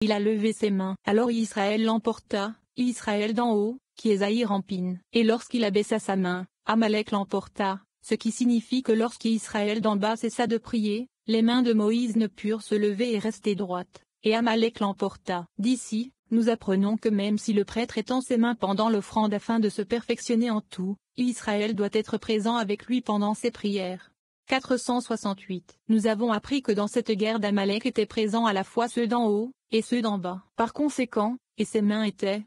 Il a levé ses mains. Alors Israël l'emporta, Israël d'en haut, qui est Zahir-Ampin. Et lorsqu'il abaissa sa main, Amalek l'emporta, ce qui signifie que lorsqu'Israël d'en bas cessa de prier, les mains de Moïse ne purent se lever et rester droites, et Amalek l'emporta. D'ici, nous apprenons que même si le prêtre étend ses mains pendant l'offrande afin de se perfectionner en tout, Israël doit être présent avec lui pendant ses prières. 468. Nous avons appris que dans cette guerre d'Amalek étaient présents à la fois ceux d'en haut, et ceux d'en bas. Par conséquent, et ses mains étaient,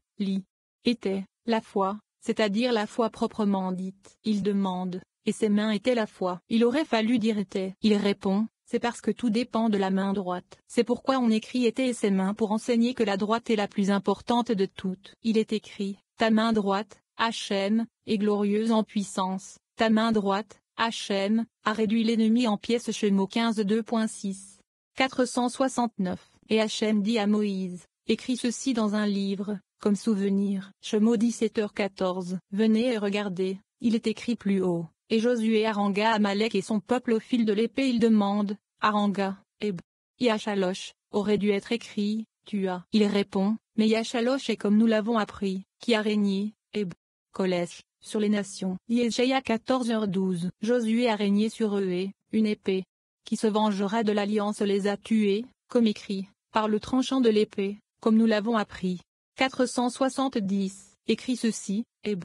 la foi, c'est-à-dire la foi proprement dite. Il demande, et ses mains étaient la foi. Il aurait fallu dire était. Il répond, c'est parce que tout dépend de la main droite. C'est pourquoi on écrit était et ses mains pour enseigner que la droite est la plus importante de toutes. Il est écrit, ta main droite, Hachem, est glorieuse en puissance. Ta main droite, Hachem, a réduit l'ennemi en pièces. Shemo 15:2.6. 469. Et Hachem dit à Moïse, écris ceci dans un livre, comme souvenir. Shemo 17h14. Venez et regardez, il est écrit plus haut. Et Josué harangua Amalek et son peuple au fil de l'épée. Il demande, harangua, et Yachalosh, aurait dû être écrit, tua. Il répond, mais Yachalosh est comme nous l'avons appris, qui a régné, et Kolesh, sur les nations. Yeshaïa 14h12. Josué a régné sur eux et, une épée, qui se vengera de l'alliance les a tués, comme écrit, par le tranchant de l'épée, comme nous l'avons appris. 470. Écrit ceci, et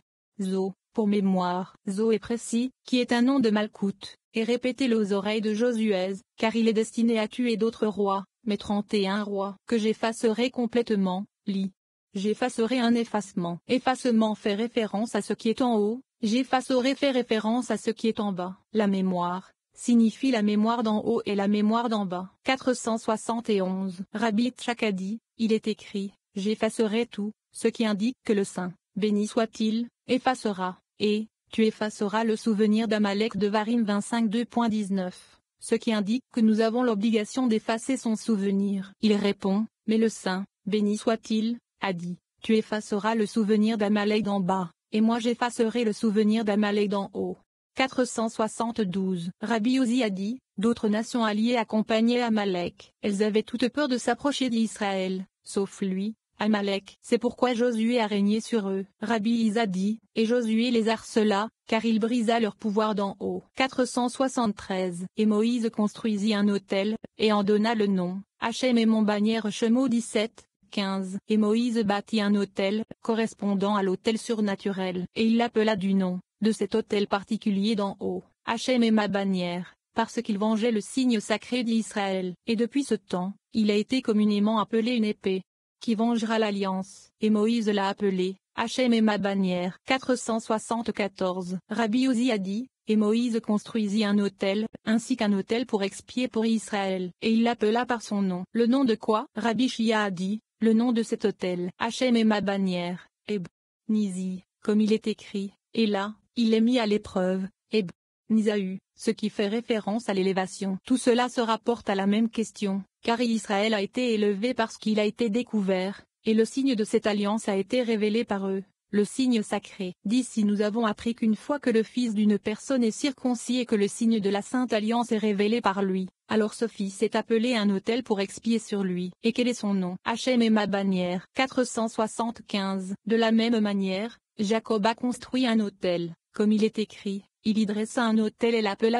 Zo, pour mémoire. Zo est précis, qui est un nom de Malkout, et répétez-le aux oreilles de Josué, car il est destiné à tuer d'autres rois, mais 31 rois, que j'effacerai complètement, lit. J'effacerai un effacement. Effacement fait référence à ce qui est en haut, j'effacerai fait référence à ce qui est en bas. La mémoire signifie la mémoire d'en haut et la mémoire d'en bas. 471. Rabbi Tchak a dit, il est écrit, j'effacerai tout, ce qui indique que le Saint, béni soit-il, effacera, et, tu effaceras le souvenir d'Amalek de Varim 25:2.19. Ce qui indique que nous avons l'obligation d'effacer son souvenir. Il répond, mais le Saint, béni soit-il, a dit, tu effaceras le souvenir d'Amalek d'en bas, et moi j'effacerai le souvenir d'Amalek d'en haut. 472. Rabbi Uzi a dit, d'autres nations alliées accompagnaient Amalek. Elles avaient toute peur de s'approcher d'Israël, sauf lui, Amalek. C'est pourquoi Josué a régné sur eux. Rabbi Isa dit, et Josué les harcela, car il brisa leur pouvoir d'en haut. 473. Et Moïse construisit un autel, et en donna le nom, Hachem et mon bannière. Shemo 17:15. Et Moïse bâtit un autel, correspondant à l'autel surnaturel, et il l'appela du nom de cet autel particulier d'en haut, Hachem est ma bannière, parce qu'il vengeait le signe sacré d'Israël. Et depuis ce temps, il a été communément appelé une épée, qui vengera l'alliance. Et Moïse l'a appelé, Hachem est ma bannière. 474. Rabbi Uzi a dit, et Moïse construisit un autel, ainsi qu'un autel pour expier pour Israël. Et il l'appela par son nom. Le nom de quoi? Rabbi Shia a dit, le nom de cet autel, Hachem est ma bannière, et Nizi, comme il est écrit, et là, il est mis à l'épreuve, et Nisaü, ce qui fait référence à l'élévation. Tout cela se rapporte à la même question, car Israël a été élevé parce qu'il a été découvert, et le signe de cette alliance a été révélé par eux, le signe sacré. D'ici nous avons appris qu'une fois que le fils d'une personne est circoncis et que le signe de la Sainte Alliance est révélé par lui, alors ce fils est appelé un autel pour expier sur lui. Et quel est son nom? Hachem est ma bannière. 475. De la même manière, Jacob a construit un autel, comme il est écrit, il y dressa un autel et l'appela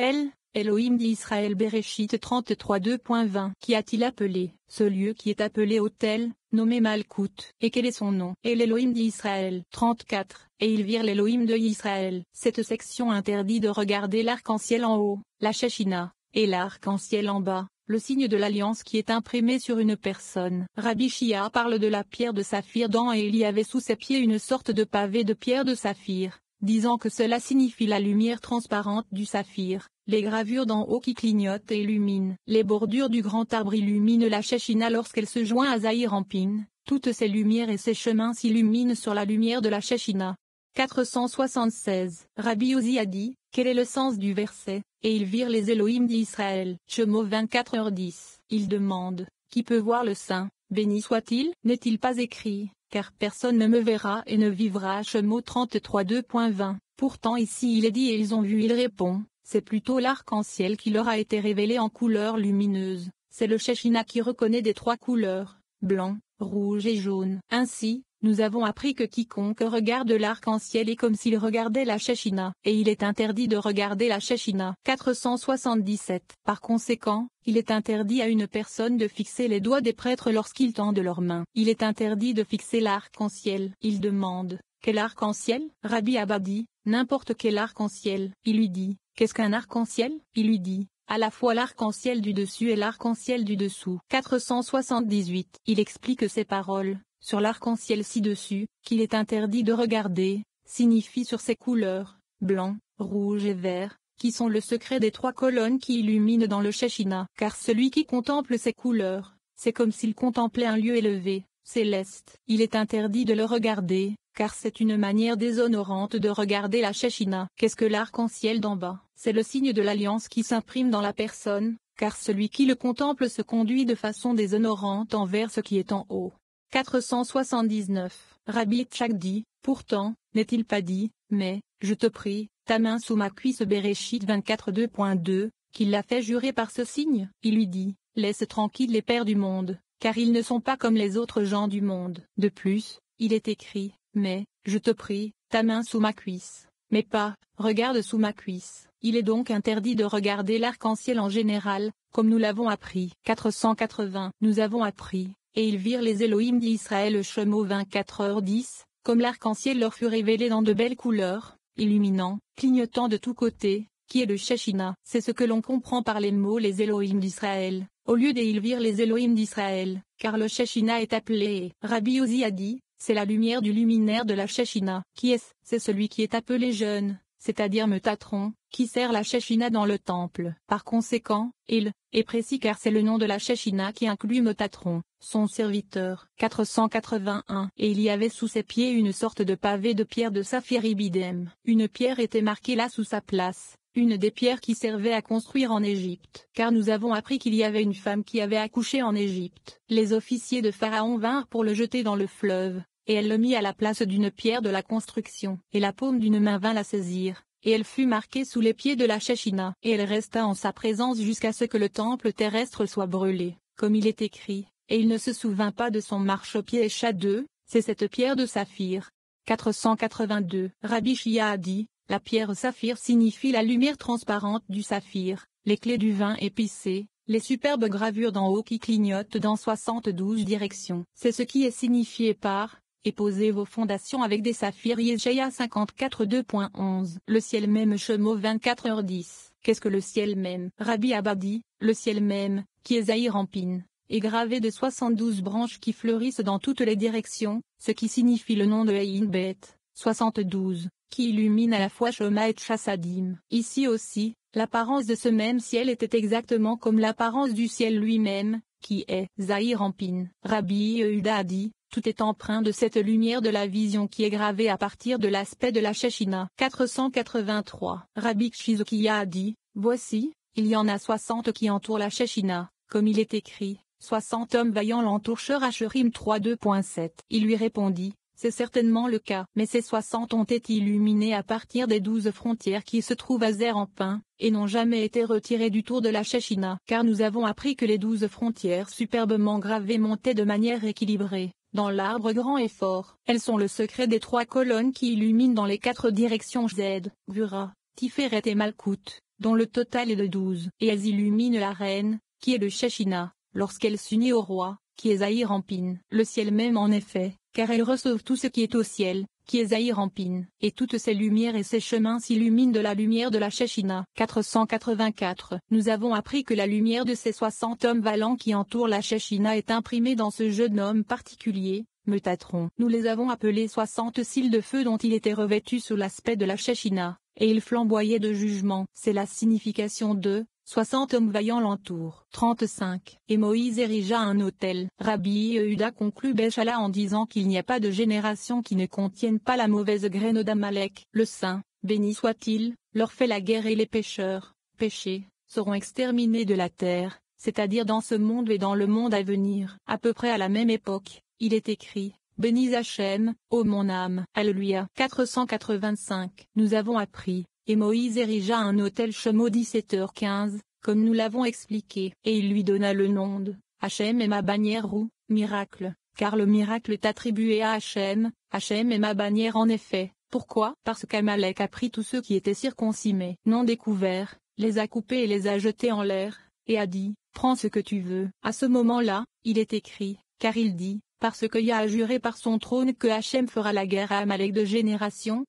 Elohim d'Israël. Bereshit 33:2.20. Qui a-t-il appelé? Ce lieu qui est appelé autel, nommé Malkout. Et quel est son nom? Et l'Elohim d'Israël. 34. Et ils virent l'Elohim de Israël. Cette section interdit de regarder l'arc-en-ciel en haut, la Shechina, et l'arc-en-ciel en bas, le signe de l'alliance qui est imprimé sur une personne. Rabbi Shia parle de la pierre de saphir d'An et il y avait sous ses pieds une sorte de pavé de pierre de saphir, disant que cela signifie la lumière transparente du saphir. Les gravures d'en haut qui clignotent et illuminent. Les bordures du grand arbre illuminent la Shechina lorsqu'elle se joint à Zahir-Ampin. Toutes ces lumières et ces chemins s'illuminent sur la lumière de la Shechina. 476. Rabbi Uzi a dit, quel est le sens du verset? Et ils virent les Elohim d'Israël. Shemo 24h10. Il demande, qui peut voir le Saint, béni soit-il? N'est-il pas écrit, car personne ne me verra et ne vivra? Shemo 33:2.20. Pourtant ici il est dit et ils ont vu. Il répond, c'est plutôt l'arc-en-ciel qui leur a été révélé en couleur lumineuse. C'est le Shechina qui reconnaît des trois couleurs, blanc, rouge et jaune. Ainsi, nous avons appris que quiconque regarde l'arc-en-ciel est comme s'il regardait la Shekhinah, et il est interdit de regarder la Shekhinah. 477. Par conséquent, il est interdit à une personne de fixer les doigts des prêtres lorsqu'ils tendent leurs mains. Il est interdit de fixer l'arc-en-ciel. Il demande, quel arc-en-ciel? Rabbi Abba dit, n'importe quel arc-en-ciel. Il lui dit, qu'est-ce qu'un arc-en-ciel? Il lui dit, à la fois l'arc-en-ciel du dessus et l'arc-en-ciel du dessous. 478. Il explique ces paroles sur l'arc-en-ciel ci-dessus, qu'il est interdit de regarder, signifie sur ses couleurs, blanc, rouge et vert, qui sont le secret des 3 colonnes qui illuminent dans le Shekhinah. Car celui qui contemple ces couleurs, c'est comme s'il contemplait un lieu élevé, céleste. Il est interdit de le regarder, car c'est une manière déshonorante de regarder la Shekhinah. Qu'est-ce que l'arc-en-ciel d'en bas? C'est le signe de l'alliance qui s'imprime dans la personne, car celui qui le contemple se conduit de façon déshonorante envers ce qui est en haut. 479. Rabbi Tchak dit, pourtant, n'est-il pas dit, mais, je te prie, ta main sous ma cuisse Bereshit 24 2.2, qu'il l'a fait jurer par ce signe? Il lui dit, laisse tranquille les pères du monde, car ils ne sont pas comme les autres gens du monde. De plus, il est écrit, mais, je te prie, ta main sous ma cuisse, mais pas, regarde sous ma cuisse. Il est donc interdit de regarder l'arc-en-ciel en général, comme nous l'avons appris. 480. Nous avons appris, et ils virent les Elohim d'Israël Shemo 24h10, comme l'arc-en-ciel leur fut révélé dans de belles couleurs, illuminant, clignotant de tous côtés, qui est le Shekhinah. C'est ce que l'on comprend par les mots les Elohim d'Israël, au lieu des ils virent les Elohim d'Israël, car le Shekhinah est appelé, Rabbi Ozi a dit, c'est la lumière du luminaire de la Shekhinah. Qui est-ce? C'est celui qui est appelé jeune, c'est-à-dire Metatron, qui sert la Shekhinah dans le temple. Par conséquent, il est précis car c'est le nom de la Shekhinah qui inclut Metatron, son serviteur. 481. Et il y avait sous ses pieds une sorte de pavé de pierre de saphir ibidem. Une pierre était marquée là sous sa place, une des pierres qui servait à construire en Égypte. Car nous avons appris qu'il y avait une femme qui avait accouché en Égypte. Les officiers de Pharaon vinrent pour le jeter dans le fleuve, et elle le mit à la place d'une pierre de la construction. Et la paume d'une main vint la saisir, et elle fut marquée sous les pieds de la Shekhinah. Et elle resta en sa présence jusqu'à ce que le temple terrestre soit brûlé, comme il est écrit, et il ne se souvint pas de son marchepied Écha 2, c'est cette pierre de saphir. 482. Rabbi Shia a dit, la pierre saphir signifie la lumière transparente du saphir, les clés du vin épicé, les superbes gravures d'en haut qui clignotent dans 72 directions. C'est ce qui est signifié par et posez vos fondations avec des saphirs Yeshaya 54 2.11. Le ciel même Shemo 24h10. Qu'est-ce que le ciel même? Rabbi Abba dit, le ciel même, qui est Zahir Ampin, est gravé de 72 branches qui fleurissent dans toutes les directions, ce qui signifie le nom de Ein Bet, 72, qui illumine à la fois Shoma et Chassadim. Ici aussi, l'apparence de ce même ciel était exactement comme l'apparence du ciel lui-même, qui est Zahir Ampin. Rabbi Yehuda a dit, tout est empreint de cette lumière de la vision qui est gravée à partir de l'aspect de la Shekhinah. 483. Rabbi Shizokiya a dit, voici, il y en a 60 qui entourent la Shekhinah, comme il est écrit, 60 hommes vaillants l'entourent Sherachurim 3 2.7. Il lui répondit, c'est certainement le cas. Mais ces 60 ont été illuminés à partir des 12 frontières qui se trouvent à Zer en pain, et n'ont jamais été retirées du tour de la Shekhinah. Car nous avons appris que les 12 frontières superbement gravées montaient de manière équilibrée, dans l'arbre grand et fort. Elles sont le secret des 3 colonnes qui illuminent dans les 4 directions Z, Gvura, Tiferet et Malkout, dont le total est de 12. Et elles illuminent la reine, qui est le Shekhinah, lorsqu'elle s'unit au roi, qui est Zahir Ampin. Le ciel même en effet, car elle reçoit tout ce qui est au ciel, qui est Zahir Ampin. Et toutes ces lumières et ces chemins s'illuminent de la lumière de la Shekhinah. 484. Nous avons appris que la lumière de ces 60 hommes valants qui entourent la Shekhinah est imprimée dans ce jeune homme particulier, Metatron. Nous les avons appelés 60 cils de feu dont il était revêtu sous l'aspect de la Shekhinah, et il flamboyait de jugement. C'est la signification de 60 hommes vaillants l'entourent. 35. Et Moïse érigea un autel. Rabbi Yehuda conclut Béchala en disant qu'il n'y a pas de génération qui ne contienne pas la mauvaise graine d'Amalek. Le Saint, béni soit-il, leur fait la guerre et les pécheurs, péchés, seront exterminés de la terre, c'est-à-dire dans ce monde et dans le monde à venir. À peu près à la même époque, il est écrit, bénis Hachem, ô mon âme. Alléluia. 485. Nous avons appris. Et Moïse érigea un autel Shemo 17h15, comme nous l'avons expliqué. Et il lui donna le nom de Hachem et ma bannière ou miracle, car le miracle est attribué à Hachem. Hachem est ma bannière en effet. Pourquoi? Parce qu'Amalek a pris tous ceux qui étaient circoncis mais non découverts, les a coupés et les a jetés en l'air, et a dit, prends ce que tu veux. À ce moment-là, il est écrit, car il dit, parce que Yah a juré par son trône que Hachem fera la guerre à Amalek de génération,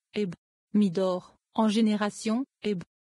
Midor, en génération,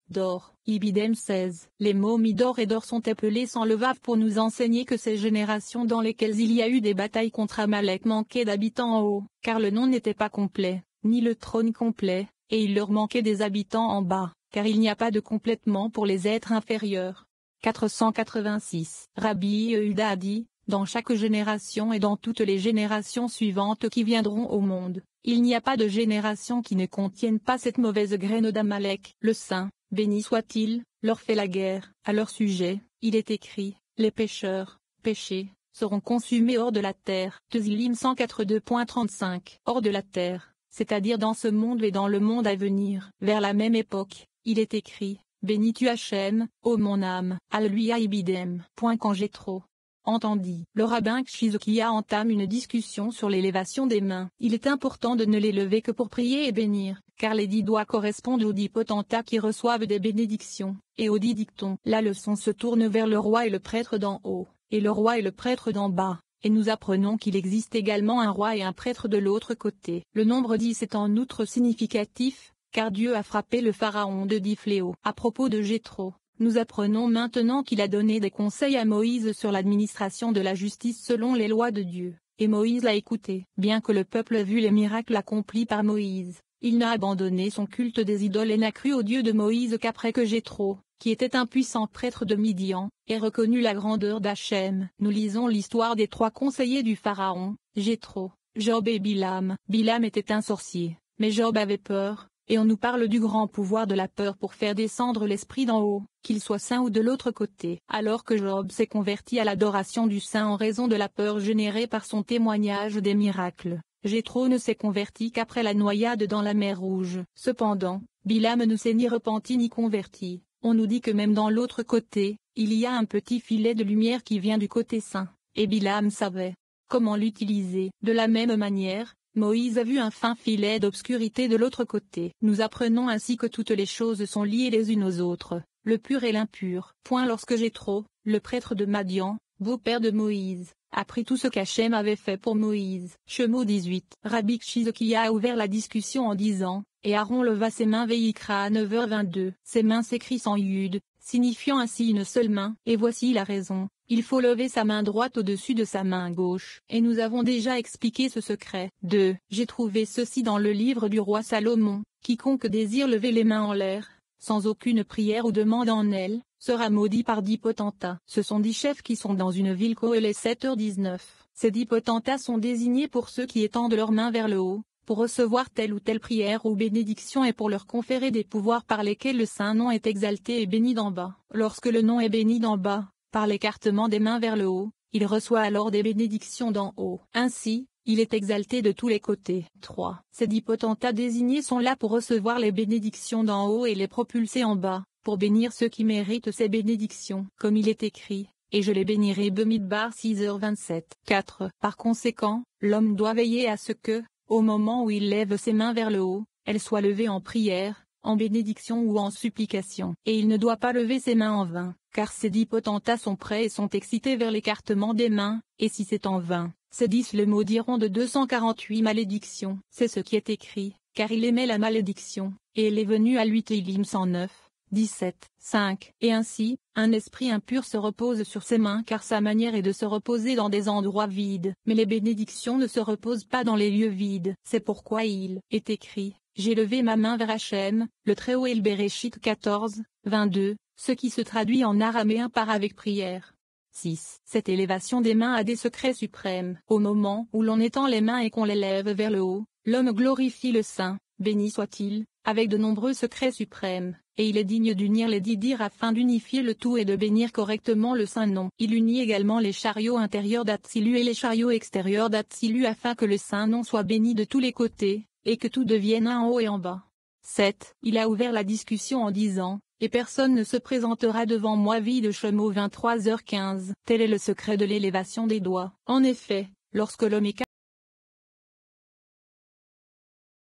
Dor, Ibidem 16. Les mots Midor et Dor sont appelés sans le vav pour nous enseigner que ces générations dans lesquelles il y a eu des batailles contre Amalek manquaient d'habitants en haut, car le nom n'était pas complet, ni le trône complet, et il leur manquait des habitants en bas, car il n'y a pas de complètement pour les êtres inférieurs. 486. Rabbi Yehuda a dit, dans chaque génération et dans toutes les générations suivantes qui viendront au monde, il n'y a pas de génération qui ne contienne pas cette mauvaise graine d'Amalek. Le Saint, béni soit-il, leur fait la guerre. À leur sujet, il est écrit, les pécheurs, péchés, seront consumés hors de la terre. Tezillim 104.2.35. Hors de la terre, c'est-à-dire dans ce monde et dans le monde à venir. Vers la même époque, il est écrit, bénis-tu Hachem, ô mon âme, Alléluia Ibidem. Quand Jéthro entendit, le rabbin Kshizokia entame une discussion sur l'élévation des mains. Il est important de ne les lever que pour prier et bénir, car les 10 doigts correspondent aux 10 potentats qui reçoivent des bénédictions, et aux 10 dictons. La leçon se tourne vers le roi et le prêtre d'en haut, et le roi et le prêtre d'en bas, et nous apprenons qu'il existe également un roi et un prêtre de l'autre côté. Le nombre 10 est en outre significatif, car Dieu a frappé le pharaon de 10 fléaux. À propos de Jéthro, nous apprenons maintenant qu'il a donné des conseils à Moïse sur l'administration de la justice selon les lois de Dieu, et Moïse l'a écouté. Bien que le peuple ait vu les miracles accomplis par Moïse, il n'a abandonné son culte des idoles et n'a cru au Dieu de Moïse qu'après que Jéthro, qui était un puissant prêtre de Midian, ait reconnu la grandeur d'Hachem. Nous lisons l'histoire des 3 conseillers du pharaon, Jéthro, Job et Bilam. Bilam était un sorcier, mais Job avait peur. Et on nous parle du grand pouvoir de la peur pour faire descendre l'esprit d'en haut, qu'il soit saint ou de l'autre côté. Alors que Job s'est converti à l'adoration du saint en raison de la peur générée par son témoignage des miracles, Jéthro ne s'est converti qu'après la noyade dans la mer Rouge. Cependant, Bilam ne s'est ni repenti ni converti. On nous dit que même dans l'autre côté, il y a un petit filet de lumière qui vient du côté saint, et Bilam savait comment l'utiliser. De la même manière, Moïse a vu un fin filet d'obscurité de l'autre côté. Nous apprenons ainsi que toutes les choses sont liées les unes aux autres, le pur et l'impur. Lorsque Jéthro, le prêtre de Madian, beau-père de Moïse, a pris tout ce qu'Hachem avait fait pour Moïse. Shemo 18. Rabbi Kshizokia a ouvert la discussion en disant, et Aaron leva ses mains Veikra à 9h22. Ses mains s'écrit sans yud, signifiant ainsi une seule main. Et voici la raison. Il faut lever sa main droite au-dessus de sa main gauche. Et nous avons déjà expliqué ce secret. 2. J'ai trouvé ceci dans le livre du roi Salomon. Quiconque désire lever les mains en l'air, sans aucune prière ou demande en elles, sera maudit par 10 potentats. Ce sont 10 chefs qui sont dans une ville Koheleth 7h19. Ces 10 potentats sont désignés pour ceux qui étendent leurs mains vers le haut, pour recevoir telle ou telle prière ou bénédiction et pour leur conférer des pouvoirs par lesquels le saint nom est exalté et béni d'en bas. Lorsque le nom est béni d'en bas, par l'écartement des mains vers le haut, il reçoit alors des bénédictions d'en haut. Ainsi, il est exalté de tous les côtés. 3. Ces 10 potentats désignés sont là pour recevoir les bénédictions d'en haut et les propulser en bas, pour bénir ceux qui méritent ces bénédictions. Comme il est écrit, et je les bénirai. Bemidbar 6h27. 4. Par conséquent, l'homme doit veiller à ce que, au moment où il lève ses mains vers le haut, elles soient levées en prière, en bénédiction ou en supplication. Et il ne doit pas lever ses mains en vain, car ces 10 potentats sont prêts et sont excités vers l'écartement des mains, et si c'est en vain, ces 10 le maudiront de 248 malédictions. C'est ce qui est écrit, car il aimait la malédiction, et elle est venue à lui. Teilim 109. 17. 5. Et ainsi, un esprit impur se repose sur ses mains car sa manière est de se reposer dans des endroits vides. Mais les bénédictions ne se reposent pas dans les lieux vides. C'est pourquoi il est écrit, j'ai levé ma main vers Hachem, le Très-Haut et le Béréchit 14, 22, ce qui se traduit en araméen par avec prière. 6. Cette élévation des mains a des secrets suprêmes. Au moment où l'on étend les mains et qu'on les lève vers le haut, l'homme glorifie le Saint, béni soit-il, avec de nombreux secrets suprêmes, et il est digne d'unir les 10 dires afin d'unifier le tout et de bénir correctement le saint nom. Il unit également les chariots intérieurs d'Atsilu et les chariots extérieurs d'Atsilu afin que le saint nom soit béni de tous les côtés, et que tout devienne un en haut et en bas. 7. Il a ouvert la discussion en disant, et personne ne se présentera devant moi vide. Shlomo 23h15. Tel est le secret de l'élévation des doigts. En effet, lorsque l'homme est